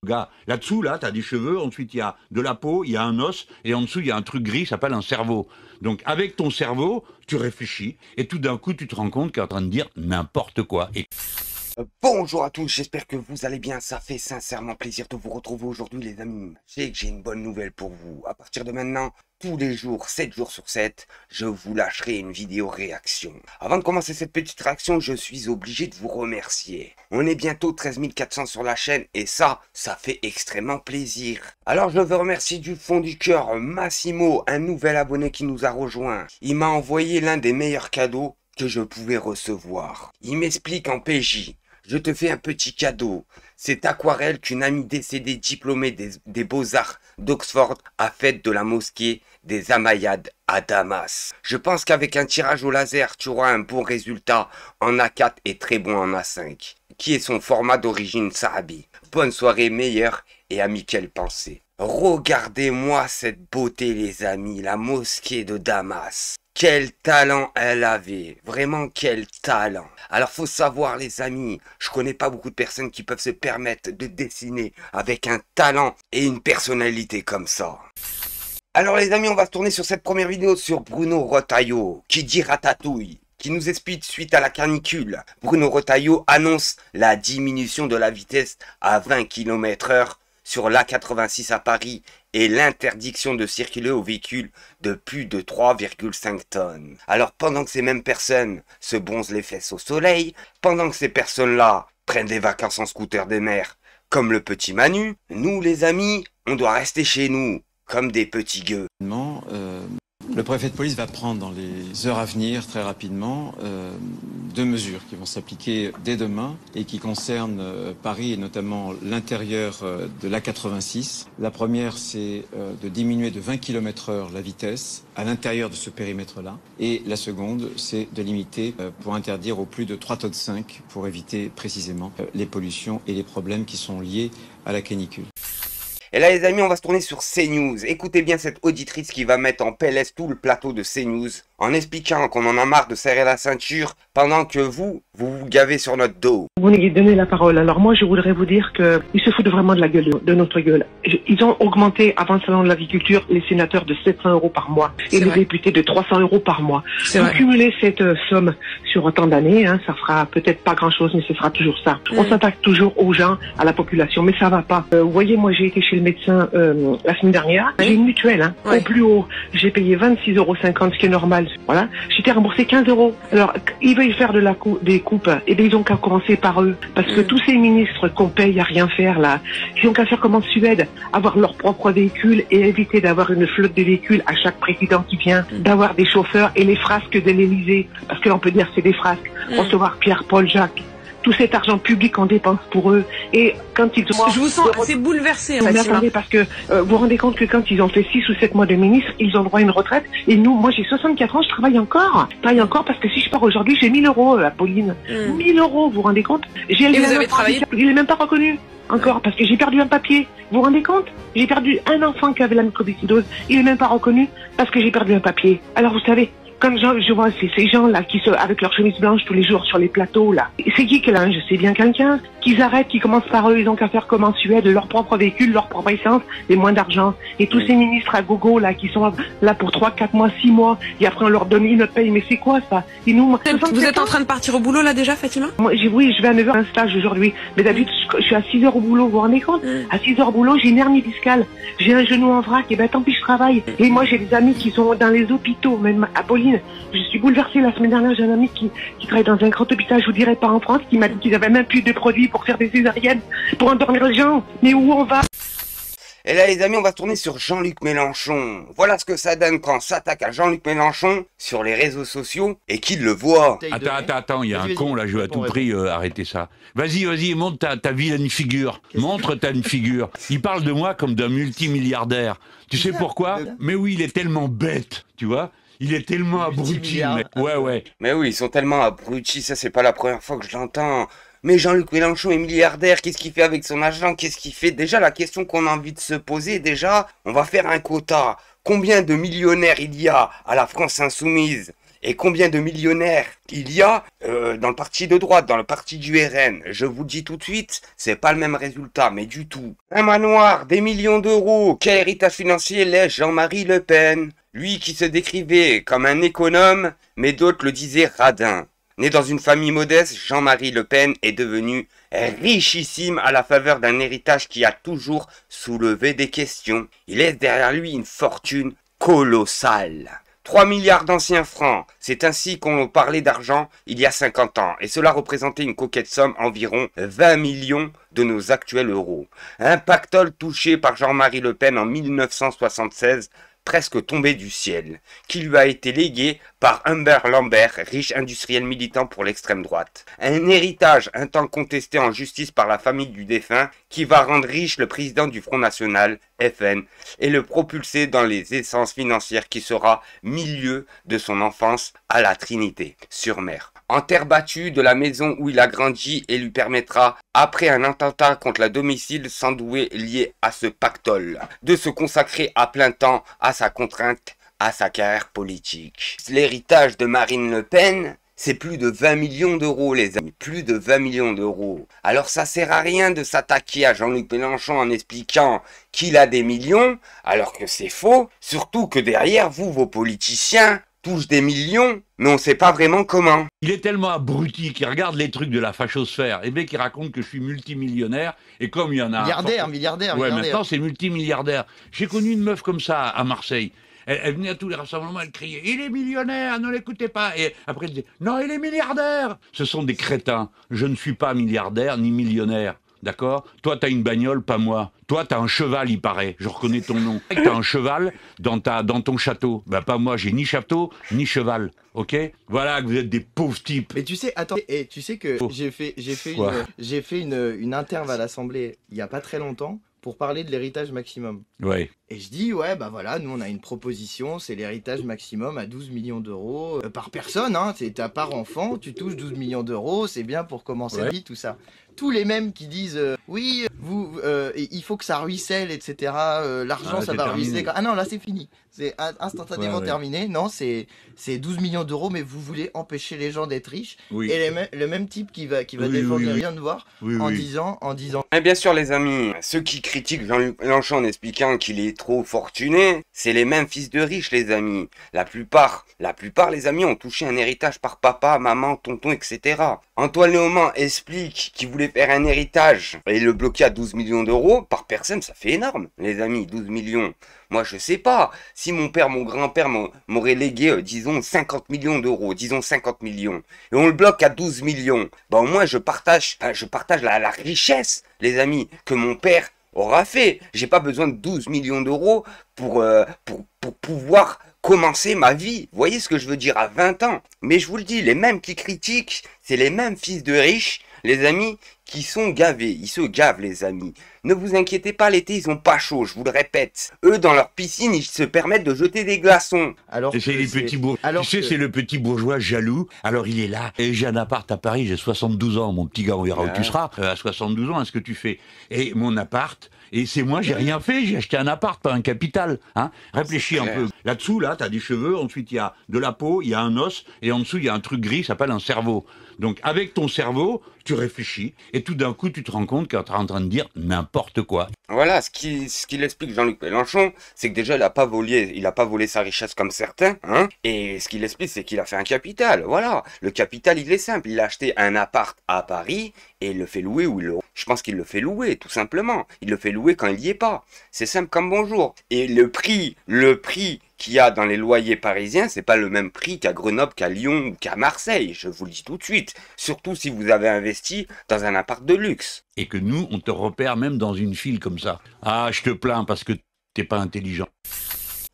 Gars, là-dessous, là, t'as des cheveux, ensuite il y a de la peau, il y a un os, et en dessous il y a un truc gris, ça s'appelle un cerveau. Donc avec ton cerveau, tu réfléchis, et tout d'un coup tu te rends compte qu'il est en train de dire n'importe quoi. Et Bonjour à tous, j'espère que vous allez bien, ça fait sincèrement plaisir de vous retrouver aujourd'hui les amis. Je sais que j'ai une bonne nouvelle pour vous, à partir de maintenant, tous les jours, 7 jours sur 7, je vous lâcherai une vidéo réaction. Avant de commencer cette petite réaction, je suis obligé de vous remercier. On est bientôt 13 400 sur la chaîne et ça fait extrêmement plaisir. Alors je veux remercier du fond du cœur Massimo, un nouvel abonné qui nous a rejoint. Il m'a envoyé l'un des meilleurs cadeaux que je pouvais recevoir. Il m'explique en PJ. Je te fais un petit cadeau. Cette aquarelle qu'une amie décédée diplômée des Beaux-Arts d'Oxford a faite de la mosquée des Amayades à Damas. Je pense qu'avec un tirage au laser, tu auras un bon résultat en A4 et très bon en A5, qui est son format d'origine sahabi. Bonne soirée, meilleure et amicale pensée. Regardez-moi cette beauté les amis, la mosquée de Damas. Quel talent elle avait, vraiment quel talent. Alors faut savoir les amis, je connais pas beaucoup de personnes qui peuvent se permettre de dessiner avec un talent et une personnalité comme ça. Alors les amis, on va se tourner sur cette première vidéo sur Bruno Retailleau, qui dit ratatouille, qui nous explique suite à la canicule. Bruno Retailleau annonce la diminution de la vitesse à 20 km/h sur l'A86 à Paris et l'interdiction de circuler aux véhicules de plus de 3,5 tonnes. Alors pendant que ces mêmes personnes se bronzent les fesses au soleil, pendant que ces personnes-là prennent des vacances en scooter des mers, comme le petit Manu, nous les amis, on doit rester chez nous, comme des petits gueux. Le préfet de police va prendre dans les heures à venir, très rapidement, deux mesures qui vont s'appliquer dès demain et qui concernent Paris et notamment l'intérieur de l'A86. La première, c'est de diminuer de 20 km/h la vitesse à l'intérieur de ce périmètre-là. Et la seconde, c'est de limiter pour interdire au plus de 3,5 tonnes pour éviter précisément les pollutions et les problèmes qui sont liés à la canicule. Et là les amis, on va se tourner sur CNews. Écoutez bien cette auditrice qui va mettre en PLS tout le plateau de CNews en expliquant qu'on en a marre de serrer la ceinture pendant que vous vous gavez sur notre dos. Vous nous donnez la parole. Alors moi, je voudrais vous dire qu'ils se foutent vraiment de la gueule, de notre gueule. Ils ont augmenté avant le salon de l'agriculture les sénateurs de 700 € par mois et les députés de 300 € par mois. Vous cumulez cette somme sur autant d'années, hein, ça fera peut-être pas grand-chose, mais ce sera toujours ça. On s'attaque toujours aux gens, à la population, mais ça va pas. Vous voyez, moi j'ai été chez le médecin la semaine dernière. J'ai une mutuelle, hein, au plus haut. J'ai payé 26,50 €, ce qui est normal. Voilà, j'étais remboursé 15 €. Alors, ils veulent faire des coupes, et bien ils ont qu'à commencer par eux. Parce que tous ces ministres qu'on paye à rien faire, là, ils ont qu'à faire comme en Suède, avoir leur propre véhicule et éviter d'avoir une flotte de véhicules à chaque président qui vient, d'avoir des chauffeurs et les frasques de l'Élysée. Parce que là, on peut dire c'est des frasques. Recevoir Pierre, Paul, Jacques. Tout cet argent public qu'on dépense pour eux. Et quand ils... Je vous sens assez bouleversé, mais attendez, parce que vous vous rendez compte que quand ils ont fait 6 ou 7 mois de ministre, ils ont droit à une retraite. Et nous, moi j'ai 64 ans, je travaille encore. Je travaille encore parce que si je pars aujourd'hui, j'ai 1000 €, Pauline. 1000 €, vous vous rendez compte? J'ai Et vous avez travaillé? Il est même pas reconnu. Encore, parce que j'ai perdu un papier. Vous vous rendez compte? J'ai perdu un enfant qui avait la mucoviscidose. Il est même pas reconnu parce que j'ai perdu un papier. Alors vous savez, comme je vois ces gens-là qui avec leur chemise blanche tous les jours sur les plateaux, là. C'est qui linge? C'est bien quelqu'un. Qu'ils arrêtent, qu'ils commencent par eux, ils ont qu'à faire comme en Suède, leur propre véhicule, leur propre essence, et moins d'argent. Et tous ces ministres à gogo, là, qui sont là pour 3, 4 mois, 6 mois, et après on leur donne une paye, mais c'est quoi ça? Et nous, vous êtes en train de partir au boulot là déjà, Fatima? Moi, oui, je vais à 9 h un stage aujourd'hui. Mais d'habitude, je suis à 6 h au boulot, vous vous rendez compte? À 6 h au boulot, j'ai une hernie discale. J'ai un genou en vrac, et ben tant pis, je travaille. Et moi, j'ai des amis qui sont dans les hôpitaux, même à Pauline. Je suis bouleversée. La semaine dernière, j'ai un ami qui travaille dans un grand hôpital, je vous dirais pas en France, qui m'a dit qu'ils avaient même plus de produits pour faire des césariennes, pour endormir les gens. Mais où on va? Et là les amis, on va se tourner sur Jean-Luc Mélenchon. Voilà ce que ça donne quand on s'attaque à Jean-Luc Mélenchon sur les réseaux sociaux et qu'il le voit. Attends, il y a un con là, je veux à tout prix arrêter ça. Vas-y, montre ta vilaine figure. Montre ta figure. Il parle de moi comme d'un multimilliardaire. Tu sais pourquoi? Mais oui, il est tellement bête, tu vois. Il est tellement abruti. Ouais. Mais oui, ils sont tellement abrutis, ça c'est pas la première fois que je l'entends. Mais Jean-Luc Mélenchon est milliardaire, qu'est-ce qu'il fait avec son argent? Qu'est-ce qu'il fait? Déjà, la question qu'on a envie de se poser, déjà, on va faire un quota. Combien de millionnaires il y a à la France Insoumise? Et combien de millionnaires il y a dans le parti de droite, dans le parti du RN? Je vous le dis tout de suite, c'est pas le même résultat, mais du tout. Un manoir, des millions d'euros. Quel héritage financier laisse Jean-Marie Le Pen? Lui qui se décrivait comme un économe, mais d'autres le disaient radin. Né dans une famille modeste, Jean-Marie Le Pen est devenu richissime à la faveur d'un héritage qui a toujours soulevé des questions. Il laisse derrière lui une fortune colossale. 3 milliards d'anciens francs, c'est ainsi qu'on parlait d'argent il y a 50 ans, et cela représentait une coquette somme environ 20 millions de nos actuels euros. Un pactole touché par Jean-Marie Le Pen en 1976, presque tombé du ciel, qui lui a été légué par Humbert Lambert, riche industriel militant pour l'extrême droite. Un héritage un temps contesté en justice par la famille du défunt, qui va rendre riche le président du Front National, FN, et le propulser dans les essences financières qui sera milieu de son enfance à la Trinité-sur-Mer. En terre battue de la maison où il a grandi et lui permettra, après un attentat contre la domicile sans doué lié à ce pactole, de se consacrer à plein temps à sa contrainte, à sa carrière politique. L'héritage de Marine Le Pen, c'est plus de 20 millions d'euros, les amis. Plus de 20 millions d'euros. Alors ça sert à rien de s'attaquer à Jean-Luc Mélenchon en expliquant qu'il a des millions, alors que c'est faux. Surtout que derrière vous, vos politiciens, touche des millions, mais on sait pas vraiment comment. Il est tellement abruti qu'il regarde les trucs de la fachosphère et bien qu'il raconte que je suis multimillionnaire et comme il y en a... Milliardaire. Maintenant c'est multimilliardaire. J'ai connu une meuf comme ça à Marseille. Elle venait à tous les rassemblements, elle criait « Il est millionnaire, ne l'écoutez pas !» Et après elle disait « Non, il est milliardaire !» Ce sont des crétins. Je ne suis pas milliardaire ni millionnaire. D'accord? Toi, t'as une bagnole, pas moi. Toi, t'as un cheval, il paraît. Je reconnais ton nom. T'as un cheval dans ton château. Bah, pas moi, j'ai ni château, ni cheval. Ok? Voilà que vous êtes des pauvres types. Mais tu sais, attends, et tu sais que j'ai fait une interve à l'Assemblée il y a pas très longtemps pour parler de l'héritage maximum. Ouais. Et je dis, ouais, bah voilà, nous on a une proposition, c'est l'héritage maximum à 12 millions d'euros par personne, hein, c'est ta part enfant, tu touches 12 millions d'euros, c'est bien pour commencer la vie, tout ça. Tous les mêmes qui disent, oui, il faut que ça ruisselle, etc., l'argent ça va ruisseler. Ah non, là c'est fini, c'est instantanément terminé, non, c'est 12 millions d'euros, mais vous voulez empêcher les gens d'être riches. Oui. Et le même type qui va défendre rien de voir en disant... Et bien sûr les amis, ceux qui critiquent Jean-Luc Mélenchon en expliquant qu'il est trop fortuné, c'est les mêmes fils de riches les amis. La plupart les amis ont touché un héritage par papa, maman, tonton, etc. Antoine Léaumont explique qu'il voulait faire un héritage et le bloquer à 12 millions d'euros par personne, ça fait énorme les amis, 12 millions. Moi je sais pas, si mon père, mon grand-père m'aurait légué, disons 50 millions d'euros, disons 50 millions, et on le bloque à 12 millions, bah au moins je partage la richesse les amis que mon père aura fait. J'ai pas besoin de 12 millions d'euros pour pouvoir commencer ma vie. Vous voyez ce que je veux dire à 20 ans. Mais je vous le dis, les mêmes qui critiquent, c'est les mêmes fils de riches, les amis, qui sont gavés. Ils se gavent, les amis. Ne vous inquiétez pas, l'été, ils ont pas chaud, je vous le répète. Eux, dans leur piscine, ils se permettent de jeter des glaçons. Alors c'est les petits bourgeois. Tu sais, c'est le petit bourgeois jaloux. Alors il est là. Et j'ai un appart à Paris, j'ai 72 ans. Mon petit gars, on verra où tu seras. À 72 ans, est-ce que tu fais? Et mon appart, et c'est moi, j'ai rien fait. J'ai acheté un appart, pas un capital. Hein, réfléchis un peu. Là-dessous, là, t'as des cheveux. Ensuite, il y a de la peau, il y a un os. Et en dessous, il y a un truc gris, ça s'appelle un cerveau. Donc, avec ton cerveau, tu réfléchis. Et tout d'un coup, tu te rends compte que tu es en train de dire n'importe quoi. Voilà, ce qu'il explique Jean-Luc Mélenchon, c'est que déjà, il a pas volé sa richesse comme certains, hein. Et ce qu'il explique, c'est qu'il a fait un capital. Voilà. Le capital, il est simple. Il a acheté un appart à Paris et il le fait louer je pense qu'il le fait louer, tout simplement. Il le fait louer quand il y est pas. C'est simple comme bonjour. Et le prix qu'il y a dans les loyers parisiens, c'est pas le même prix qu'à Grenoble, qu'à Lyon ou qu'à Marseille. Je vous le dis tout de suite. Surtout si vous avez investi dans un appart de luxe. Et que nous, on te repère même dans une file comme ça. Ah, je te plains parce que t'es pas intelligent.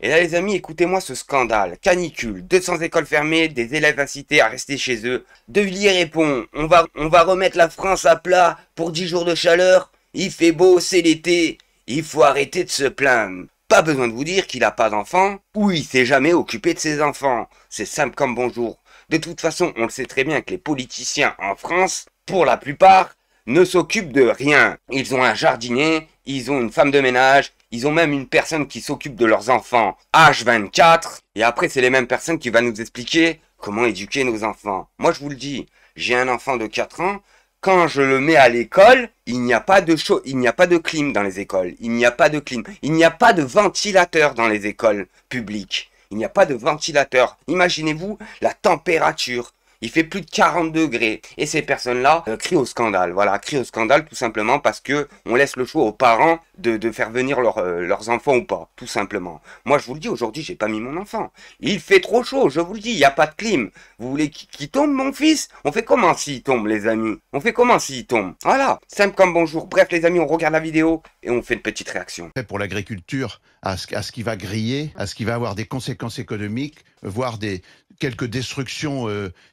Et là les amis, écoutez-moi ce scandale. Canicule, 200 écoles fermées, des élèves incités à rester chez eux. De Villiers répond, on va remettre la France à plat pour 10 jours de chaleur. Il fait beau, c'est l'été. Il faut arrêter de se plaindre. Pas besoin de vous dire qu'il n'a pas d'enfants ou il s'est jamais occupé de ses enfants. C'est simple comme bonjour. De toute façon, on le sait très bien que les politiciens en France, pour la plupart, ne s'occupent de rien. Ils ont un jardinier, ils ont une femme de ménage, ils ont même une personne qui s'occupe de leurs enfants H24. Et après, c'est les mêmes personnes qui vont nous expliquer comment éduquer nos enfants. Moi, je vous le dis, j'ai un enfant de 4 ans. Quand je le mets à l'école, il n'y a pas de clim dans les écoles. Il n'y a pas de clim. Il n'y a pas de ventilateur dans les écoles publiques. Il n'y a pas de ventilateur. Imaginez-vous la température. Il fait plus de 40 degrés. Et ces personnes-là crient au scandale. Voilà, crient au scandale tout simplement parce que on laisse le choix aux parents de faire venir leurs enfants ou pas. Tout simplement. Moi, je vous le dis, aujourd'hui, j'ai pas mis mon enfant. Il fait trop chaud, je vous le dis, il n'y a pas de clim. Vous voulez qu'il tombe, mon fils? On fait comment s'il tombe, les amis? On fait comment s'il tombe? Voilà, simple comme bonjour. Bref, les amis, on regarde la vidéo et on fait une petite réaction. Pour l'agriculture, à ce qui va griller, à ce qui va avoir des conséquences économiques, voire quelques destructions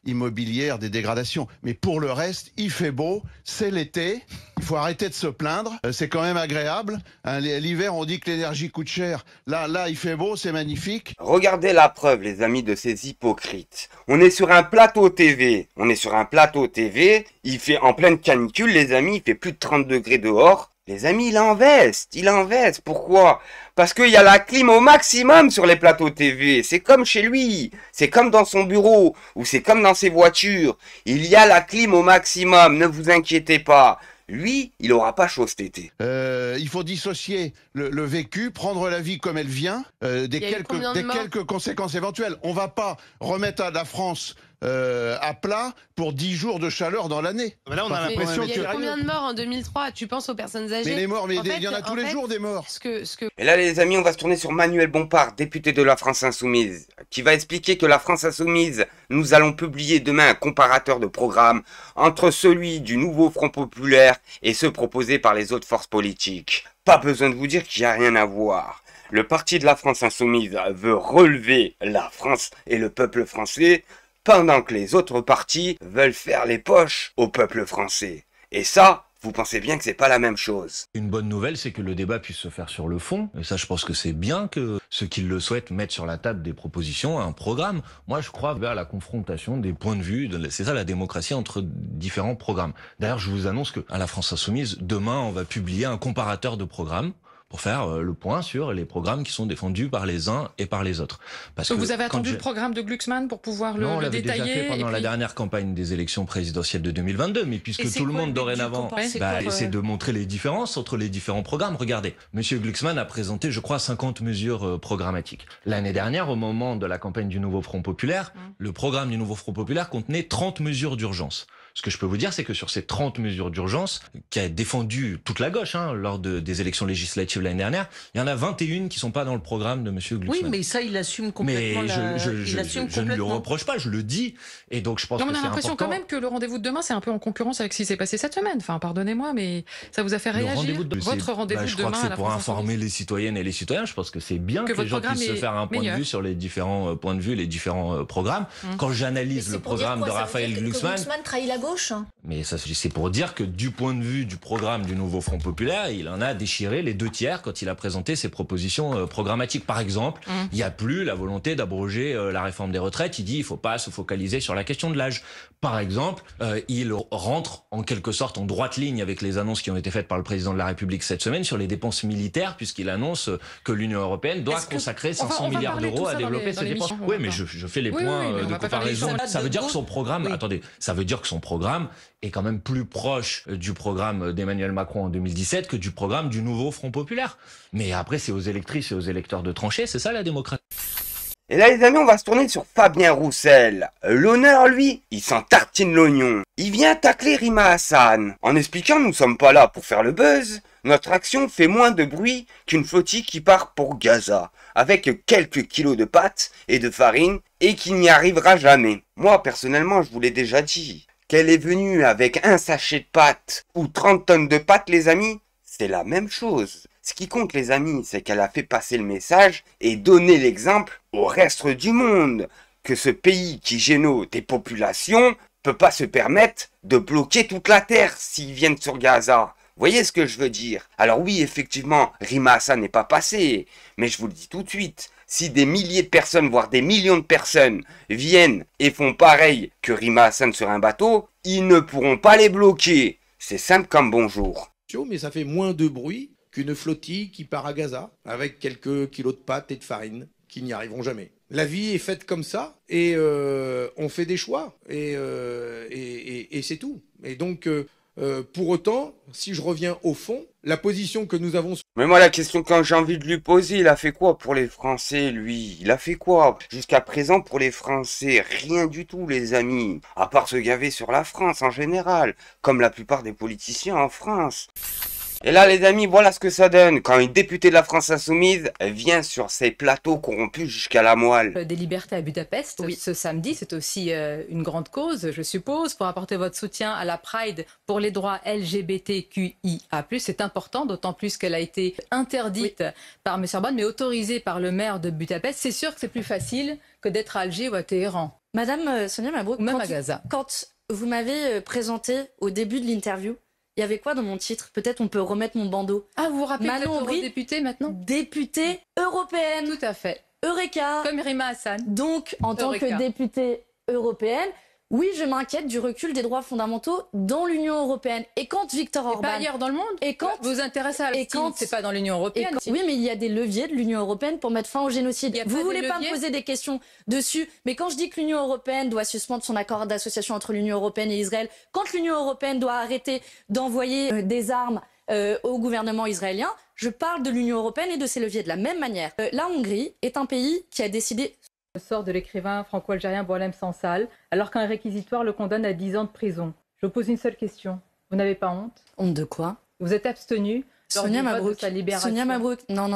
immobilières, des dégradations. Mais pour le reste, il fait beau, c'est l'été, il faut arrêter de se plaindre, c'est quand même agréable. Hein, l'hiver, on dit que l'énergie coûte cher. Là, il fait beau, c'est magnifique. Regardez la preuve, les amis, de ces hypocrites. On est sur un plateau TV. Il fait en pleine canicule, les amis, il fait plus de 30 degrés dehors. Les amis, il en veste. Pourquoi? Parce qu'il y a la clim au maximum sur les plateaux TV. C'est comme chez lui. C'est comme dans son bureau. Ou c'est comme dans ses voitures. Il y a la clim au maximum. Ne vous inquiétez pas. Lui, il aura pas chaud cet été. Il faut dissocier le vécu, prendre la vie comme elle vient, des quelques conséquences éventuelles. On va pas remettre la France à plat pour 10 jours de chaleur dans l'année. Là, on a l'impression qu'il y a eu combien de morts en 2003? Tu penses aux personnes âgées? Mais les morts, il y en a tous les jours des morts. Et là, les amis, on va se tourner sur Manuel Bompard, député de la France Insoumise, qui va expliquer que la France Insoumise, nous allons publier demain un comparateur de programme entre celui du nouveau Front Populaire et ceux proposés par les autres forces politiques. Pas besoin de vous dire qu'il n'y a rien à voir. Le parti de la France Insoumise veut relever la France et le peuple français, pendant que les autres partis veulent faire les poches au peuple français. Et ça, vous pensez bien que c'est pas la même chose. Une bonne nouvelle, c'est que le débat puisse se faire sur le fond. Et ça, je pense que c'est bien que ceux qui le souhaitent mettent sur la table des propositions, un programme. Moi, je crois vers la confrontation des points de vue. C'est ça la démocratie entre différents programmes. D'ailleurs, je vous annonce qu'à la France Insoumise, demain, on va publier un comparateur de programmes pour faire le point sur les programmes qui sont défendus par les uns et par les autres. Parce que vous avez attendu le programme de Glucksmann pour pouvoir le détailler? Déjà fait pendant la dernière campagne des élections présidentielles de 2022, mais puisque tout le monde dorénavant essaie de montrer les différences entre les différents programmes. Regardez, Monsieur Glucksmann a présenté, je crois, 50 mesures programmatiques. L'année dernière, au moment de la campagne du Nouveau Front Populaire, le programme du Nouveau Front Populaire contenait 30 mesures d'urgence. Ce que je peux vous dire, c'est que sur ces 30 mesures d'urgence, qui a défendu toute la gauche lors des élections législatives l'année dernière, il y en a 21 qui sont pas dans le programme de Monsieur Glucksmann. Oui, mais ça, il assume complètement. Mais je ne lui reproche pas, je le dis. Et donc, je pense que c'est important. On a l'impression quand même que le rendez-vous de demain, c'est un peu en concurrence avec ce qui s'est passé cette semaine. Enfin, pardonnez-moi, mais ça vous a fait réagir. Votre rendez-vous de demain, je crois que c'est pour informer les citoyennes et les citoyens. Je pense que c'est bien que les gens puissent se faire un point de vue sur les différents points de vue, les différents programmes. Quand j'analyse le programme de Raphaël Glucksmann, Glucksmann trahit la gauche. Mais ça, c'est pour dire que du point de vue du programme du Nouveau Front Populaire, il en a déchiré les 2/3 quand il a présenté ses propositions programmatiques. Par exemple, il n'y a plus la volonté d'abroger la réforme des retraites. Il dit il faut pas se focaliser sur la question de l'âge. Par exemple, il rentre en quelque sorte en droite ligne avec les annonces qui ont été faites par le président de la République cette semaine sur les dépenses militaires, puisqu'il annonce que l'Union européenne doit consacrer 500 milliards d'euros à développer ses dépenses. Oui, mais je fais les points de comparaison. Ça veut dire que son programme, attendez, ça veut dire que son programme est quand même plus proche du programme d'Emmanuel Macron en 2017 que du programme du Nouveau Front Populaire. Mais après, c'est aux électrices et aux électeurs de trancher, c'est ça la démocratie. Et là, les amis, on va se tourner sur Fabien Roussel. L'honneur, lui, il s'en tartine l'oignon. Il vient tacler Rima Hassan en expliquant nous sommes pas là pour faire le buzz. Notre action fait moins de bruit qu'une flottille qui part pour Gaza, avec quelques kilos de pâtes et de farine, et qui n'y arrivera jamais. Moi, personnellement, je vous l'ai déjà dit. Qu'elle est venue avec un sachet de pâtes ou 30 tonnes de pâtes, les amis, c'est la même chose. Ce qui compte, les amis, c'est qu'elle a fait passer le message et donner l'exemple au reste du monde que ce pays qui génère des populations peut pas se permettre de bloquer toute la terre s'ils viennent sur Gaza. Vous voyez ce que je veux dire? Alors oui, effectivement, Rima Hassan n'est pas passé, mais je vous le dis tout de suite, si des milliers de personnes, voire des millions de personnes viennent et font pareil que Rima Hassan sur un bateau, ils ne pourront pas les bloquer. C'est simple comme bonjour. Mais ça fait moins de bruit qu'une flottille qui part à Gaza avec quelques kilos de pâtes et de farine qui n'y arriveront jamais. La vie est faite comme ça, et on fait des choix, et c'est tout. Et donc, pour autant, si je reviens au fond, la position que nous avons... Mais moi, la question quand j'ai envie de lui poser, il a fait quoi pour les Français, lui? Il a fait quoi? Jusqu'à présent, pour les Français, rien du tout, les amis. À part se gaver sur la France en général, comme la plupart des politiciens en France. Et là, les amis, voilà ce que ça donne quand une députée de la France Insoumise vient sur ces plateaux corrompus jusqu'à la moelle. Des libertés à Budapest, oui. Ce samedi, c'est aussi une grande cause, je suppose, pour apporter votre soutien à la Pride pour les droits LGBTQIA+. C'est important, d'autant plus qu'elle a été interdite par M. Orban, mais autorisée par le maire de Budapest. C'est sûr que c'est plus facile que d'être à Alger ou à Téhéran. Madame Sonia Mabrouk, ou même à Gaza. Quand vous m'avez présenté au début de l'interview, il y avait quoi dans mon titre? Peut-être on peut remettre mon bandeau. Ah, vous vous rappelez Manon Aubry, députée maintenant? Députée européenne. Tout à fait. Eureka. Comme Rima Hassan. Donc, en tant que députée européenne, oui, je m'inquiète du recul des droits fondamentaux dans l'Union européenne. Et quand Viktor Orban... Et pas ailleurs dans le monde. Et quand... Vous intéressez à la c'est pas dans l'Union européenne. Oui, mais il y a des leviers de l'Union européenne pour mettre fin au génocide. Vous voulez pas me poser des questions dessus, mais quand je dis que l'Union européenne doit suspendre son accord d'association entre l'Union européenne et Israël, quand l'Union européenne doit arrêter d'envoyer des armes au gouvernement israélien, je parle de l'Union européenne et de ses leviers de la même manière. La Hongrie est un pays qui a décidé... Le sort de l'écrivain franco-algérien Boualem Sansal, alors qu'un réquisitoire le condamne à 10 ans de prison. Je vous pose une seule question. Vous n'avez pas honte? Honte de quoi? Vous êtes abstenu Sonia Mabrouk, sa libération. Sonia Mabrouk, non.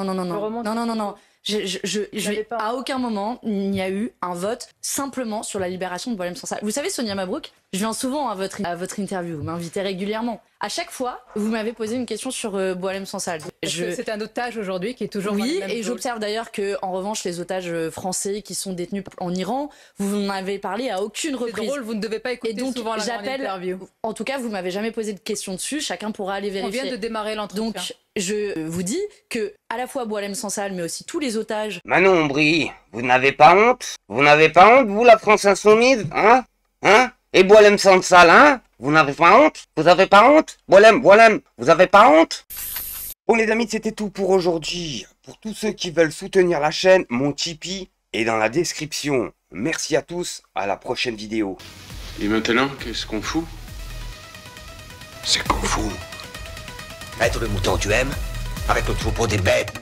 À aucun moment, il n'y a eu un vote simplement sur la libération de Boualem Sansal. Vous savez, Sonia Mabrouk, je viens souvent à votre interview, vous m'invitez régulièrement. À chaque fois, vous m'avez posé une question sur Boualem Sansal. C'est un otage aujourd'hui qui est toujours... Oui, et j'observe d'ailleurs que, en revanche, les otages français qui sont détenus en Iran, vous n'en avez parlé à aucune reprise. C'est drôle, vous ne devez pas écouter souvent la grande interview. En tout cas, vous m'avez jamais posé de questions dessus, chacun pourra aller vérifier. On vient de démarrer l'entretien. Donc, je vous dis que, à la fois Boualem Sansal, mais aussi tous les otages... Manon Aubry, vous n'avez pas honte? Vous n'avez pas honte, vous, la France Insoumise? Hein? Et Boualem Sansal, hein? Vous n'avez pas honte? Vous avez pas honte? Boualem, vous avez pas honte? Bon les amis, c'était tout pour aujourd'hui. Pour tous ceux qui veulent soutenir la chaîne, mon Tipeee est dans la description. Merci à tous, à la prochaine vidéo. Et maintenant, qu'est-ce qu'on fout? C'est qu'on fout. Maître le mouton, tu aimes? Avec le troupeau des bêtes.